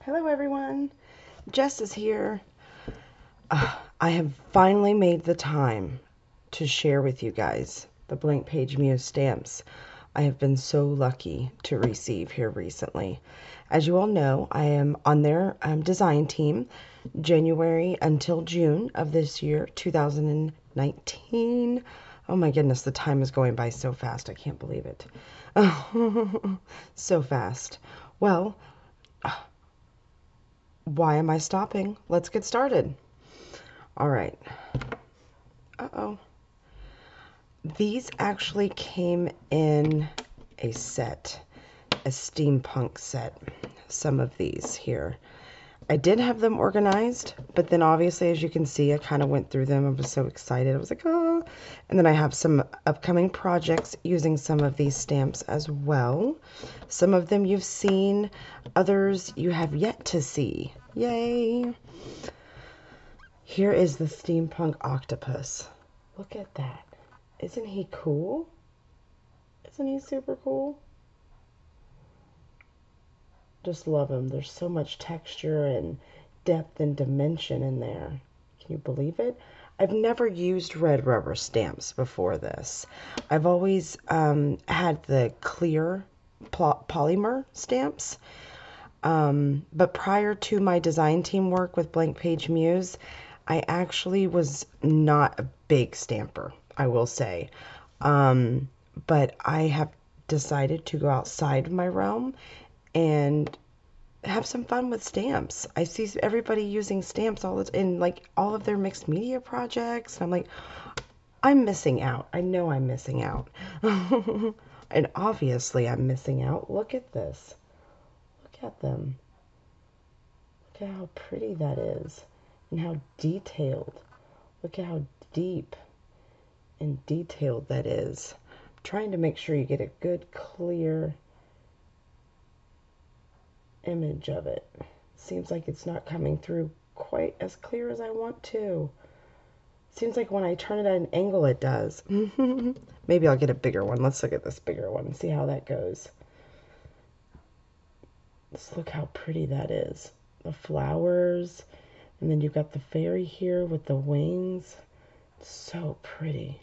Hello everyone, Jess is here. I have finally made the time to share with you guys the blank page Muse stamps I have been so lucky to receive here recently. As you all know, I am on their design team January until June of this year, 2019. Oh my goodness, the time is going by so fast. I can't believe it. So fast. Well, why am I stopping? Let's get started. All right. Uh-oh. These actually came in a set, a steampunk set. Some of these here. I did have them organized, but then obviously, as you can see, I kind of went through them. I was so excited. I was like, oh. And then I have some upcoming projects using some of these stamps as well. Some of them you've seen, others you have yet to see. Yay! Here is the steampunk octopus. Look at that. Isn't he cool? Isn't he super cool? Just love him. There's so much texture and depth and dimension in there. Can you believe it? I've never used red rubber stamps before this. I've always had the clear polymer stamps. But prior to my design team work with Blank Page Muse, I actually was not a big stamper, I will say. But I have decided to go outside my realm and have some fun with stamps. I see everybody using stamps in like all of their mixed media projects. And I'm like, I'm missing out. I know I'm missing out. And obviously I'm missing out. Look at this. Look at them. Look at how pretty that is. And how detailed. Look at how deep and detailed that is. I'm trying to make sure you get a good, clear image of it. Seems like it's not coming through quite as clear as I want to. Seems like when I turn it at an angle, it does. Maybe I'll get a bigger one. Let's look at this bigger one and see how that goes. Let's look how pretty that is. The flowers. And then you've got the fairy here with the wings. So pretty.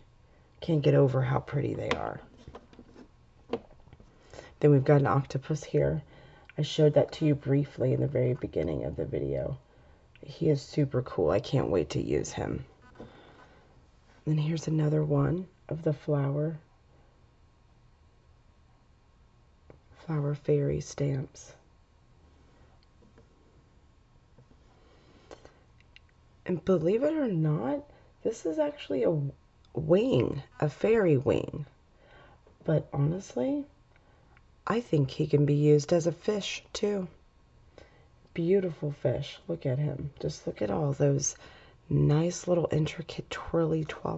Can't get over how pretty they are. Then we've got an octopus here. I showed that to you briefly in the very beginning of the video. He is super cool. I can't wait to use him. And here's another one of the flower fairy stamps. And believe it or not, this is actually a wing, a fairy wing. But honestly, I think he can be used as a fish too. Beautiful fish. Look at him. Just look at all those nice little intricate twirly doodles.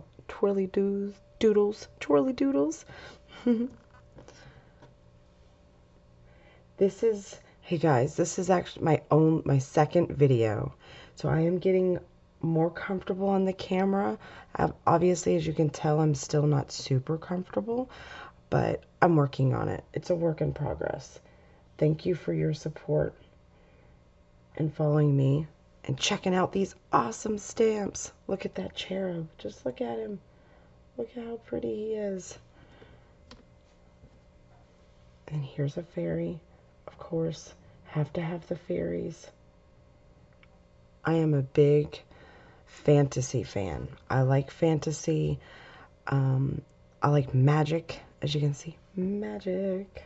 This is, hey guys, this is actually my second video. So I am getting more comfortable on the camera. Obviously, as you can tell, I'm still not super comfortable, but I'm working on it. It's a work in progress. Thank you for your support and following me and checking out these awesome stamps. Look at that cherub. Just look at him. Look at how pretty he is. And here's a fairy. Of course, have to have the fairies. I am a big fantasy fan. I like fantasy. I like magic, as you can see. Magic.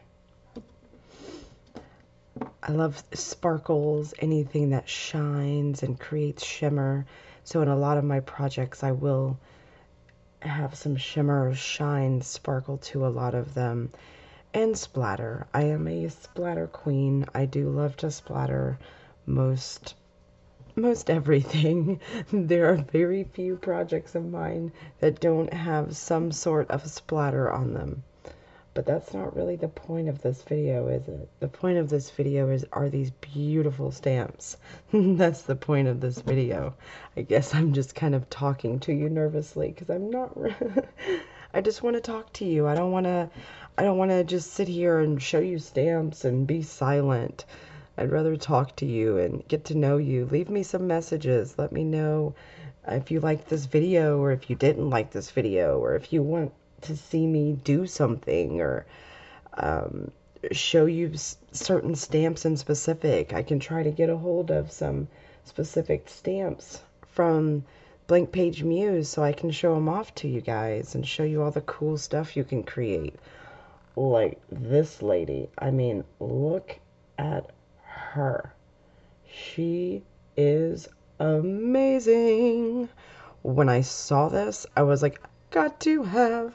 I love sparkles, anything that shines and creates shimmer. So in a lot of my projects, I will have some shimmer or shine, sparkle to a lot of them. And splatter. I am a splatter queen. I do love to splatter most everything. There are very few projects of mine that don't have some sort of splatter on them. But that's not really the point of this video, is it? The point of this video are these beautiful stamps. That's the point of this video. I guess I'm just kind of talking to you nervously because I'm not I just want to talk to you. I don't want to just sit here and show you stamps and be silent. I'd rather talk to you and get to know you. Leave me some messages. Let me know if you liked this video or if you didn't like this video, or if you want to see me do something, or show you certain stamps in specific. I can try to get a hold of some specific stamps from Blank Page Muse so I can show them off to you guys and show you all the cool stuff you can create. Like this lady. I mean, look at her. She is amazing. When I saw this, I was like, got to have.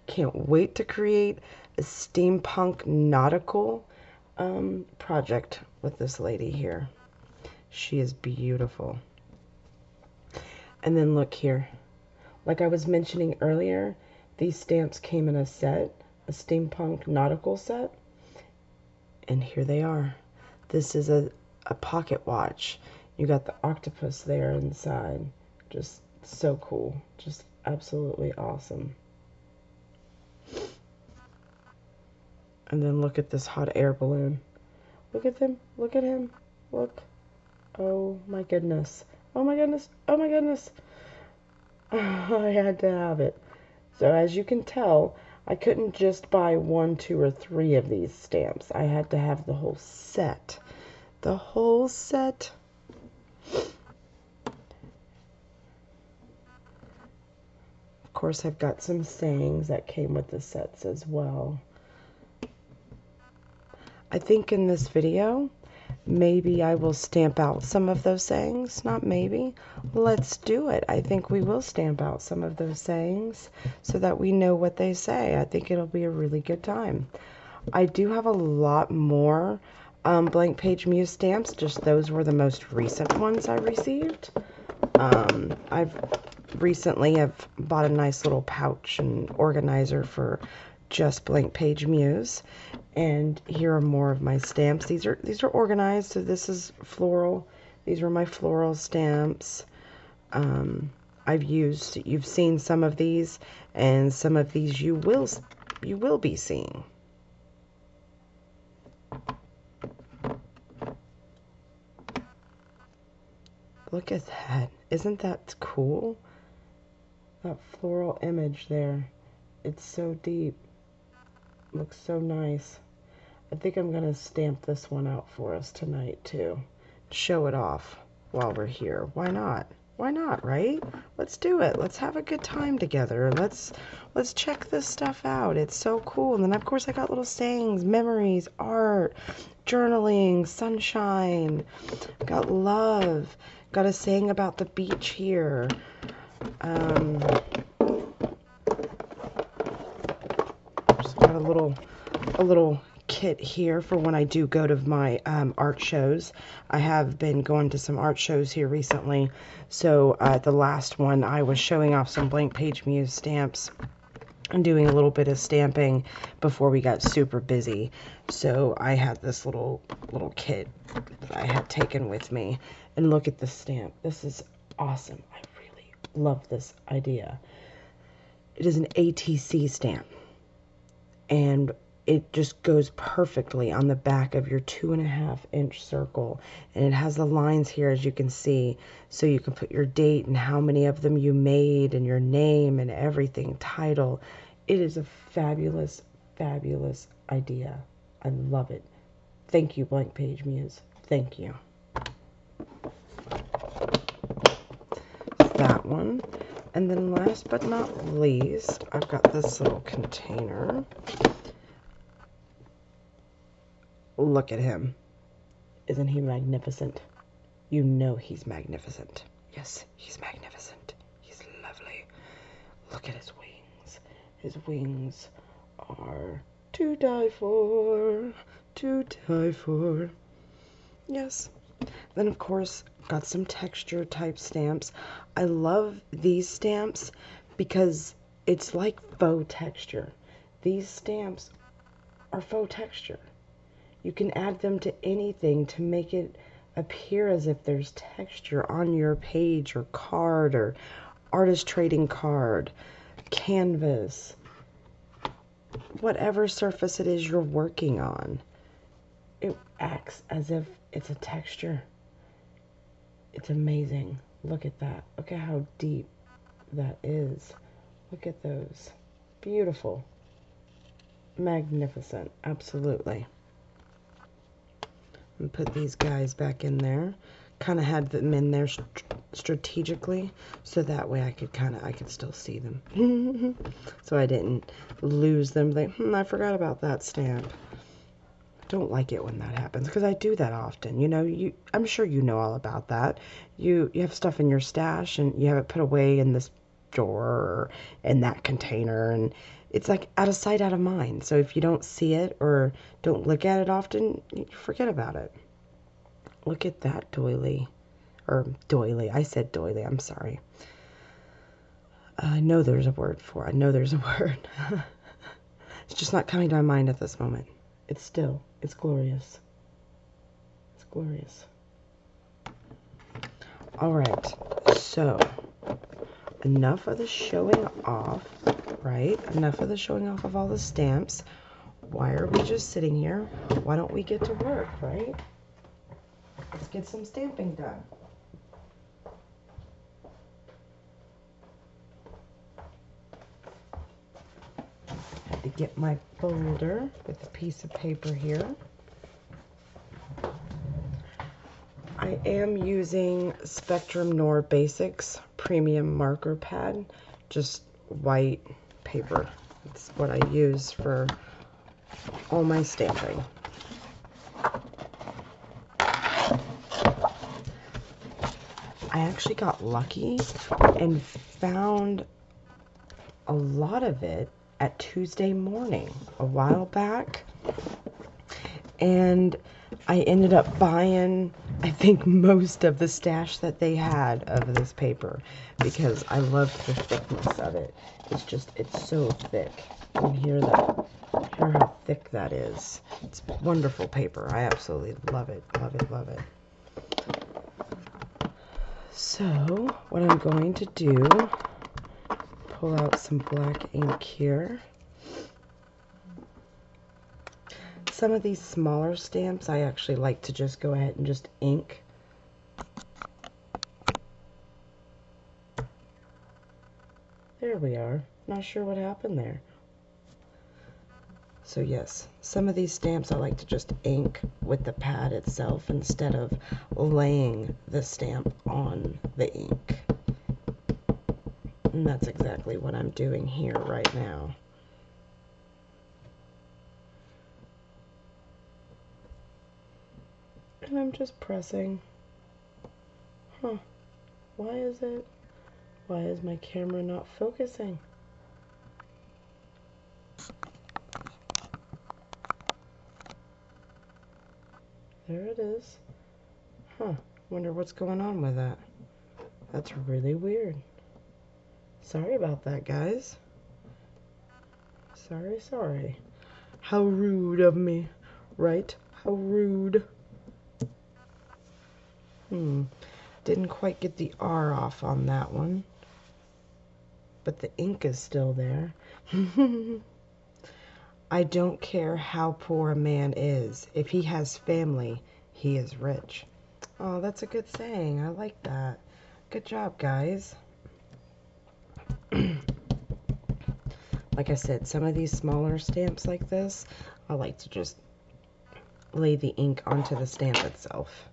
Can't wait to create a steampunk nautical project with this lady here. She is beautiful. And then look here. Like I was mentioning earlier, these stamps came in a set, a steampunk nautical set. And here they are. This is a pocket watch. You got the octopus there inside. Just so cool. Just absolutely awesome. And then look at this hot air balloon. Look at them. Look at him. Look. Oh my goodness. Oh my goodness. Oh my goodness. I had to have it. So as you can tell, I couldn't just buy 1, 2, or 3 of these stamps. I had to have the whole set. The whole set. Of course, I've got some sayings that came with the sets as well. I think in this video, maybe I will stamp out some of those sayings. Not maybe. Let's do it. I think we will stamp out some of those sayings so that we know what they say. I think it'll be a really good time. I do have a lot more Blank Page Muse stamps. Just those were the most recent ones I received. I've recently have bought a nice little pouch and organizer for just Blank Page Muse, and here are more of my stamps. These are organized, so this is floral. These are my floral stamps. You've seen some of these, and some of these you will be seeing. Look at that. Isn't that cool? That floral image there. It's so deep. Looks so nice. I think I'm going to stamp this one out for us tonight too. Show it off while we're here. Why not? Why not, right? Let's do it. Let's have a good time together. Let's check this stuff out. It's so cool. And then of course I got little sayings, memories, art, journaling, sunshine. Got love. Got a saying about the beach here. Got a little kit here for when I do go to my art shows. I have been going to some art shows here recently. So the last one I was showing off some Blank Page Muse stamps and doing a little bit of stamping before we got super busy. So I had this little kit that I had taken with me. And look at this stamp. This is awesome. I really love this idea. It is an ATC stamp. And it just goes perfectly on the back of your 2.5-inch circle. And it has the lines here, as you can see, so you can put your date and how many of them you made and your name and everything, title. It is a fabulous, fabulous idea. I love it. Thank you, Blank Page Muse. Thank you. That one. And then last but not least, I've got this little container. Look at him. Isn't he magnificent? You know he's magnificent. Yes, he's magnificent. He's lovely. Look at his wings. His wings are to die for. To die for. Yes. Then, of course, got some texture type stamps. I love these stamps because it's like faux texture. These stamps are faux texture. You can add them to anything to make it appear as if there's texture on your page or card or artist trading card, canvas, whatever surface it is you're working on. it acts as if it's a texture. It's amazing. Look at that. Look at how deep that is. Look at those. Beautiful. Magnificent. Absolutely. And put these guys back in there. Kind of had them in there strategically, so that way I could still see them. So I didn't lose them. Like, I forgot about that stamp. Don't like it when that happens, because I do that often. You know, I'm sure you know all about that. You have stuff in your stash and you have it put away in this drawer or in that container, and it's like out of sight, out of mind. So if you don't see it or don't look at it often, you forget about it. Look at that doily. Or doily. I said doily. I'm sorry. I know there's a word for it. I know there's a word. It's just not coming to my mind at this moment. It's glorious. It's glorious. All right. So, enough of the showing off, right? Enough of the showing off of all the stamps. Why are we just sitting here? Why don't we get to work, right? Let's get some stamping done. Had to get my folder with a piece of paper here. I am using Spectrum Noir Basics Premium Marker Pad, just white paper. It's what I use for all my stamping. I actually got lucky and found a lot of it at Tuesday morning a while back, and I ended up buying, I think, most of the stash that they had of this paper because I loved the thickness of it. It's so thick. You can hear that. Hear how thick that is. It's wonderful paper. I absolutely love it. Love it, love it. So, what I'm going to do, pull out some black ink here. Some of these smaller stamps, I actually like to just go ahead and just ink. There we are. Not sure what happened there. So yes, some of these stamps I like to just ink with the pad itself instead of laying the stamp on the ink. And that's exactly what I'm doing here right now. And I'm just pressing. Huh. Why is my camera not focusing? There it is. Huh. Wonder what's going on with that. That's really weird. Sorry about that, guys. Sorry. How rude of me, right? How rude. Didn't quite get the R off on that one. But the ink is still there. I don't care how poor a man is. If he has family, he is rich. Oh, that's a good saying. I like that. Good job, guys. Like I said, some of these smaller stamps like this, I like to just lay the ink onto the stamp itself.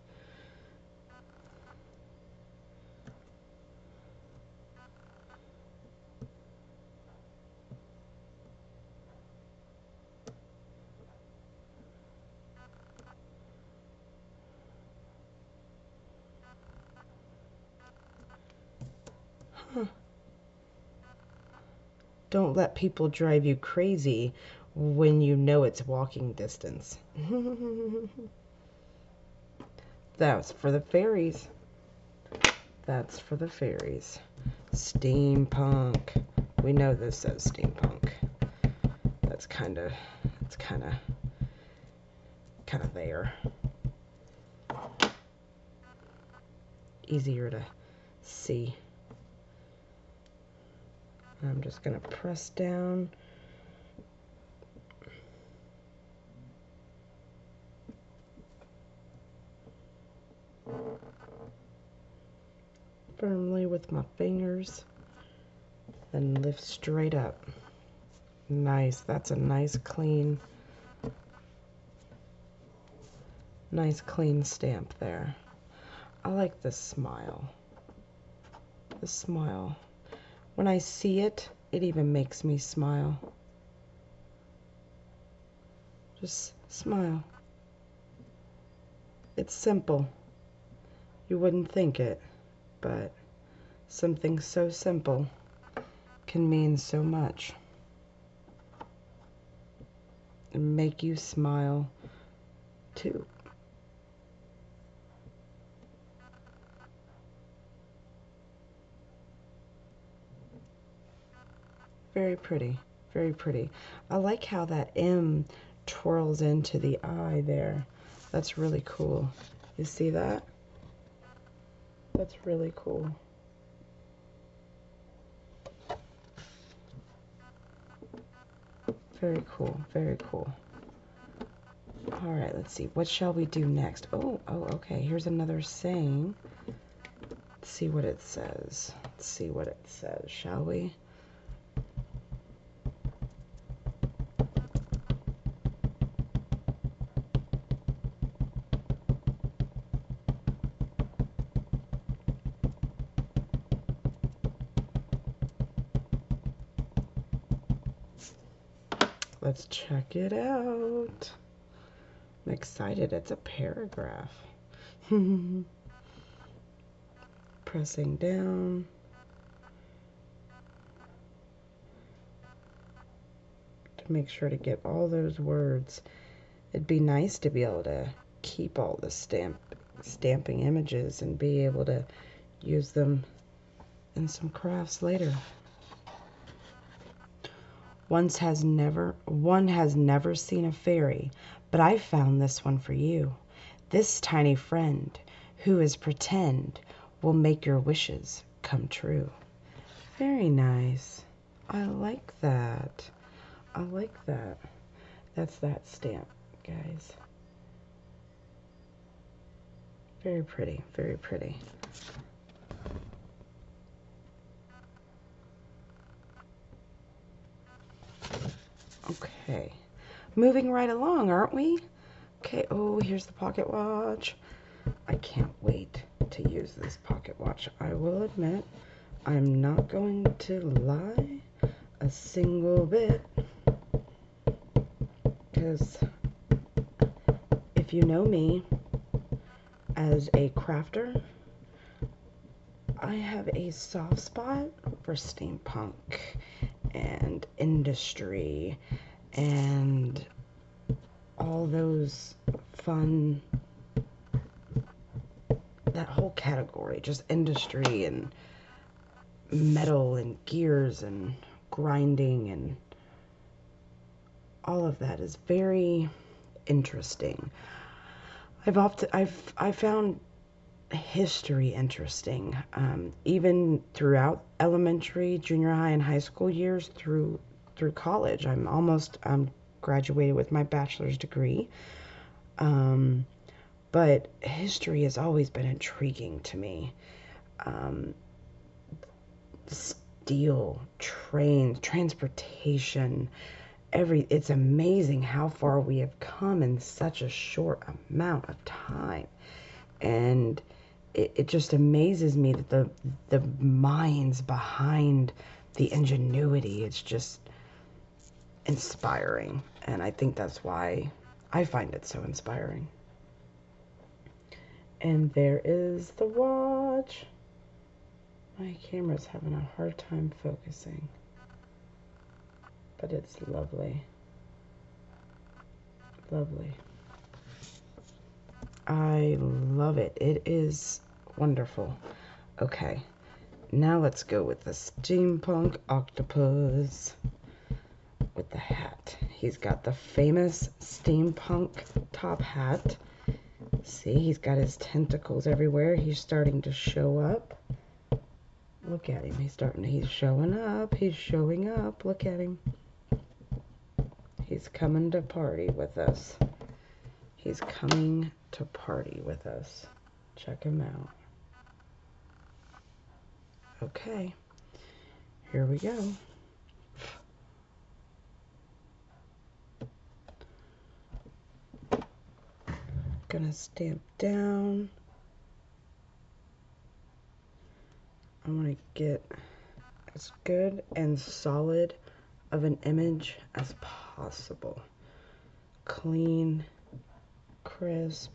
Don't let people drive you crazy when you know it's walking distance. That's for the fairies. That's for the fairies. Steampunk. We know this says steampunk. It's kind of there. Easier to see. I'm just going to press down. firmly with my fingers, then lift straight up. Nice. That's a nice clean stamp there. I like this smile. The smile. When I see it, it even makes me smile. Just smile. It's simple. You wouldn't think it, but something so simple can mean so much and make you smile too. Very pretty, very pretty. I like how that M twirls into the eye there. That's really cool. You see that? That's really cool. Very cool, very cool. All right, let's see. What shall we do next? Oh, okay. Here's another saying. Let's see what it says. Let's see what it says, shall we? Let's check it out. I'm excited. It's a paragraph. Pressing down. To make sure to get all those words. It'd be nice to be able to keep all the stamping images and be able to use them in some crafts later. One has never seen a fairy, but I found this one for you. This tiny friend, who is pretend, will make your wishes come true. Very nice. I like that. I like that. That's that stamp, guys. Very pretty, very pretty. Okay, moving right along, aren't we? Okay, oh, here's the pocket watch. I can't wait to use this pocket watch. I will admit, I'm not going to lie a single bit. Because if you know me as a crafter, I have a soft spot for steampunk and industry and all those fun, that whole category, just industry and metal and gears and grinding, and all of that is very interesting. I've found history interesting, even throughout elementary, junior high, and high school years through college. I'm graduated with my bachelor's degree, but history has always been intriguing to me. Steel, trains, transportation, it's amazing how far we have come in such a short amount of time. And it just amazes me that the minds behind the ingenuity, it's just inspiring. And I think that's why I find it so inspiring. And there is the watch. My camera's having a hard time focusing, but it's lovely. Lovely. I love it. It is wonderful. Okay, now let's go with the steampunk octopus with the hat. He's got the famous steampunk top hat. See, he's got his tentacles everywhere. He's starting to show up. Look at him. He's showing up. He's showing up. Look at him. He's coming to party with us. He's coming to party with us. Check him out. Okay, here we go. Gonna stamp down. I want to get as good and solid of an image as possible. Clean, crisp,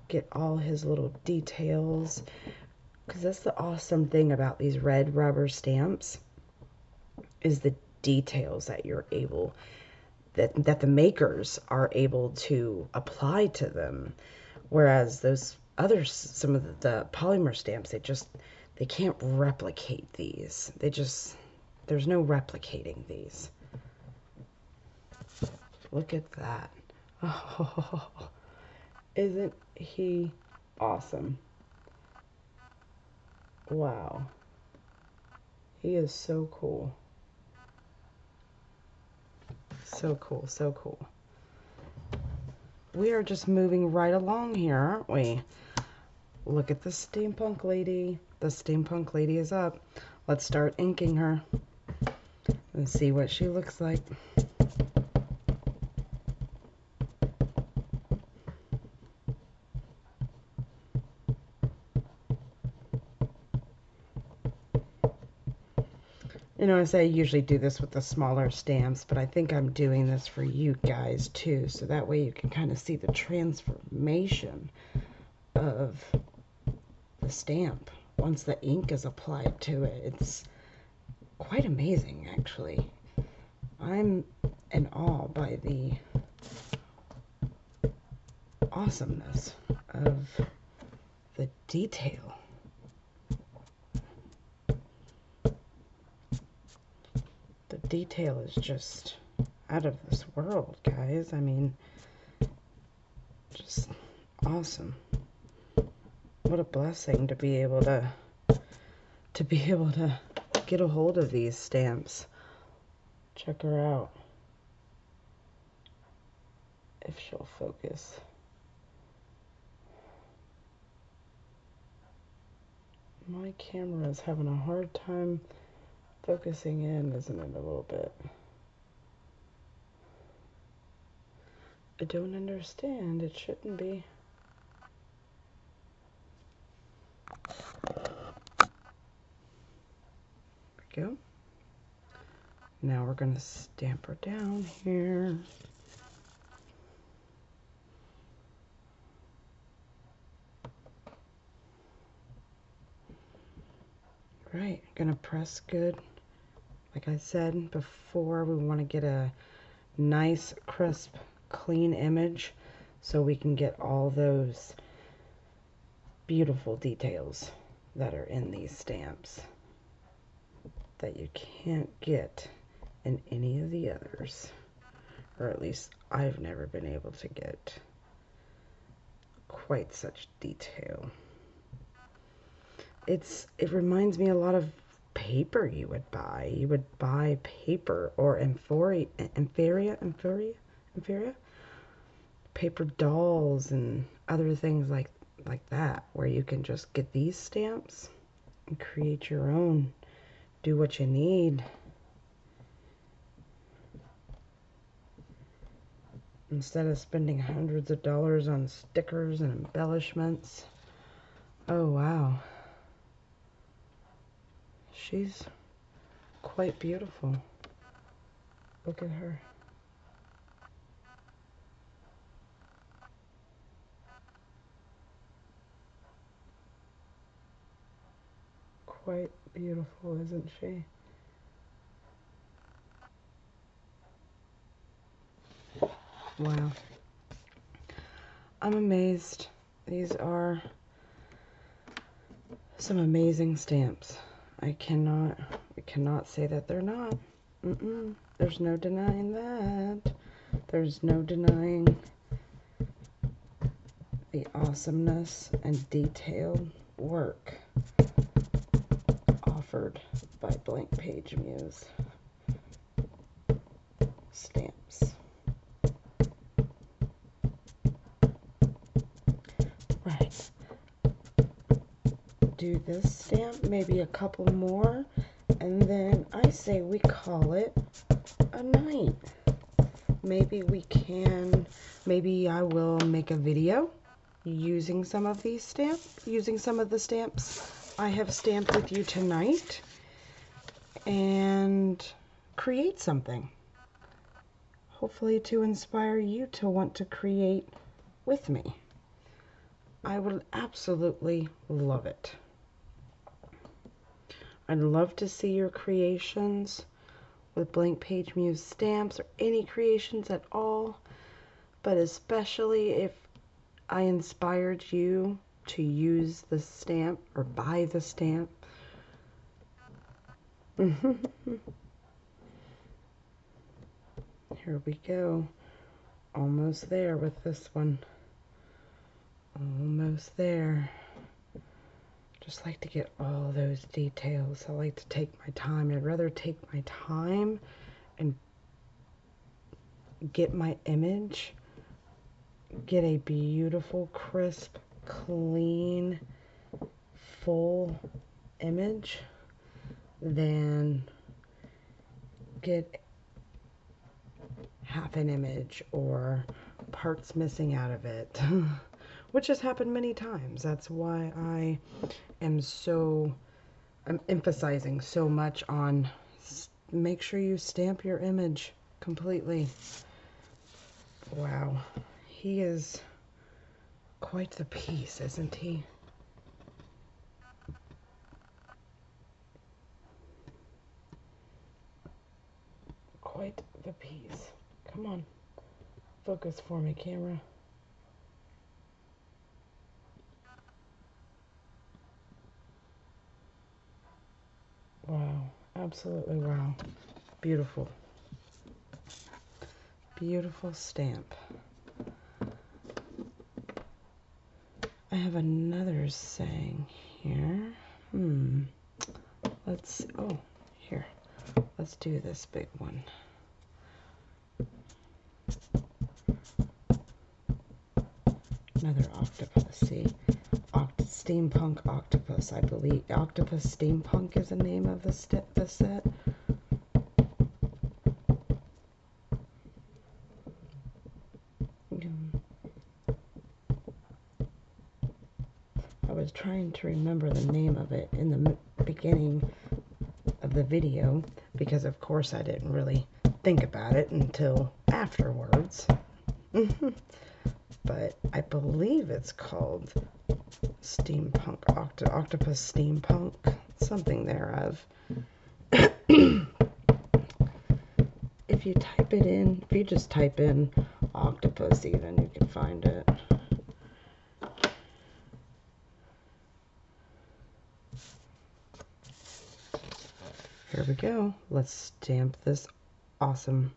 get all his little details. Because that's the awesome thing about these red rubber stamps is the details that you're able, that the makers are able to apply to them. Whereas those others, some of the polymer stamps, they can't replicate these. There's no replicating these. Look at that. Oh, isn't he awesome? Wow. He is so cool. So cool, so cool. We are just moving right along here, aren't we? Look at the steampunk lady. The steampunk lady is up. Let's start inking her and see what she looks like. You know, I say I usually do this with the smaller stamps, but I think I'm doing this for you guys too, so that way you can kind of see the transformation of the stamp once the ink is applied to it. It's quite amazing, actually. I'm in awe by the awesomeness of the detail. The detail is just out of this world, guys. I mean, just awesome. What a blessing to be able to get a hold of these stamps. Check her out. If she'll focus. My camera is having a hard time focusing in, isn't it, a little bit? I don't understand. It shouldn't be. There we go. Now we're going to stamp her down here. Right, gonna press good. Like I said before, we want to get a nice, crisp, clean image so we can get all those beautiful details that are in these stamps that you can't get in any of the others, or at least I've never been able to get quite such detail. It reminds me a lot of paper you would buy. You would buy paper or inferior paper dolls and other things like that, where you can just get these stamps and create your own. Do what you need. Instead of spending hundreds of dollars on stickers and embellishments. Oh, wow. She's quite beautiful. Look at her. Quite beautiful, isn't she? Wow. I'm amazed. These are some amazing stamps. We cannot say that they're not. There's no denying that. There's no denying the awesomeness and detailed work offered by Blank Page Muse stamps. Right. do this stamp, maybe a couple more, and then I say we call it a night. Maybe I will make a video using some of the stamps I have stamped with you tonight and create something. Hopefully to inspire you to want to create with me. I would absolutely love it. I'd love to see your creations with Blank Page Muse stamps or any creations at all, but especially if I inspired you to use the stamp or buy the stamp. Here we go. Almost there with this one. Almost there. Just like to get all those details. I like to take my time. I'd rather take my time and get my image, get a beautiful, crisp, clean, full image than get half an image or parts missing out of it. Which has happened many times. That's why I'm emphasizing so much on make sure you stamp your image completely. Wow, he is quite the piece, isn't he? Quite the piece. Come on, focus for me, camera. Wow, absolutely wow. Beautiful. Beautiful stamp. I have another saying here. Here. Let's do this big one. Another octopus, see? Steampunk octopus, I believe. Octopus Steampunk is the name of the set. I was trying to remember the name of it in the beginning of the video because of course I didn't really think about it until afterwards. But I believe it's called Steampunk, Octopus Steampunk, something thereof. If you type it in, if you just type in octopus even, you can find it. Here we go. Let's stamp this awesomeness.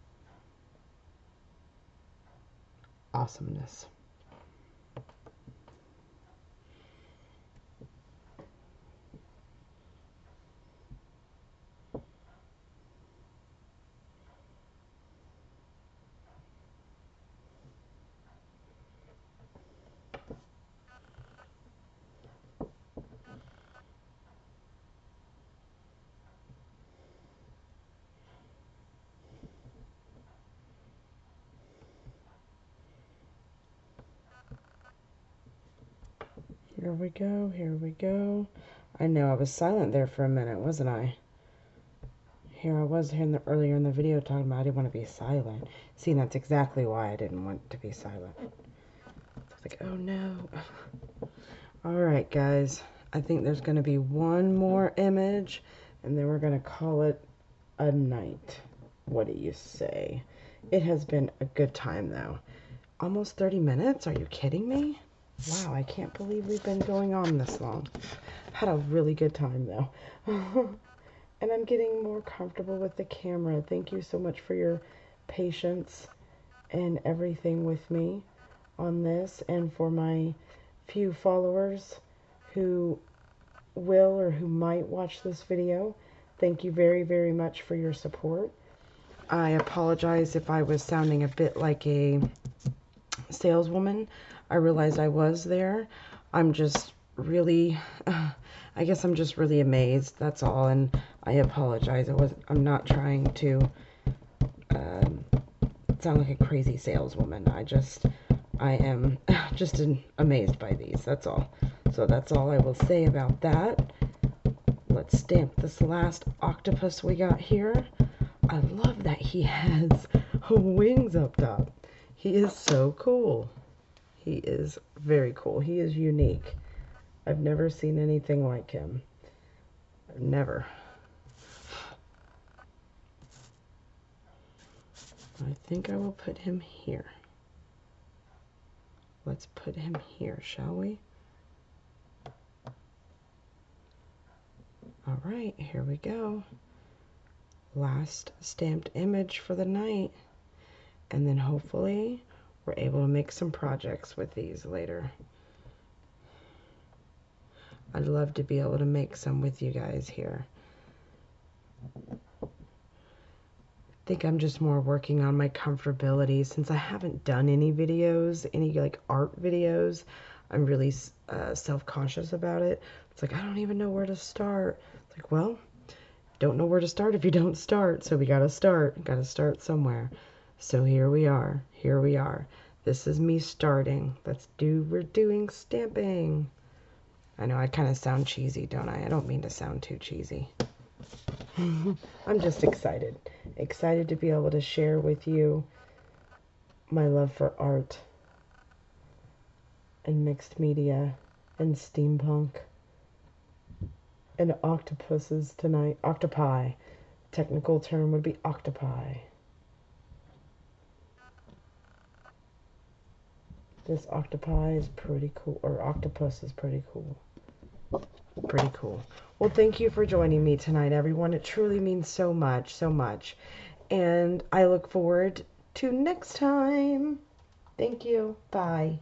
Here we go, here we go. I know I was silent there for a minute, wasn't I? Here I was earlier in the video talking about I didn't want to be silent. See, that's exactly why I didn't want to be silent. It's like, oh no. Alright guys, I think there's going to be one more image and then we're going to call it a night. What do you say? It has been a good time though. Almost 30 minutes? Are you kidding me? Wow, I can't believe we've been going on this long. Had a really good time though. And I'm getting more comfortable with the camera. Thank you so much for your patience and everything with me on this, and for my few followers who will or who might watch this video. Thank you very, very much for your support. I apologize if I was sounding a bit like a saleswoman. I realized I was there. I'm just really, I guess I'm just really amazed. That's all. And I apologize. I'm not trying to sound like a crazy saleswoman. I am just amazed by these. That's all. So that's all I will say about that. Let's stamp this last octopus we got here. I love that he has wings up top. He is so cool. He is very cool. He is unique. I've never seen anything like him. Never. I think I will put him here. Let's put him here, shall we? All right, here we go. Last stamped image for the night. And then hopefully we're able to make some projects with these later. I'd love to be able to make some with you guys here. I think I'm just more working on my comfortability since I haven't done any videos, any like art videos. I'm really self-conscious about it. It's like, I don't even know where to start. It's like, well, don't know where to start if you don't start. So we gotta start somewhere. So here we are. This is me starting. We're doing stamping. I know I kind of sound cheesy, don't I? I don't mean to sound too cheesy. I'm just excited. Excited to be able to share with you my love for art and mixed media and steampunk and octopuses tonight. Octopi. Technical term would be octopi. This octopi is pretty cool, or octopus is pretty cool. Pretty cool. Well, thank you for joining me tonight, everyone. It truly means so much, so much. And I look forward to next time. Thank you. Bye.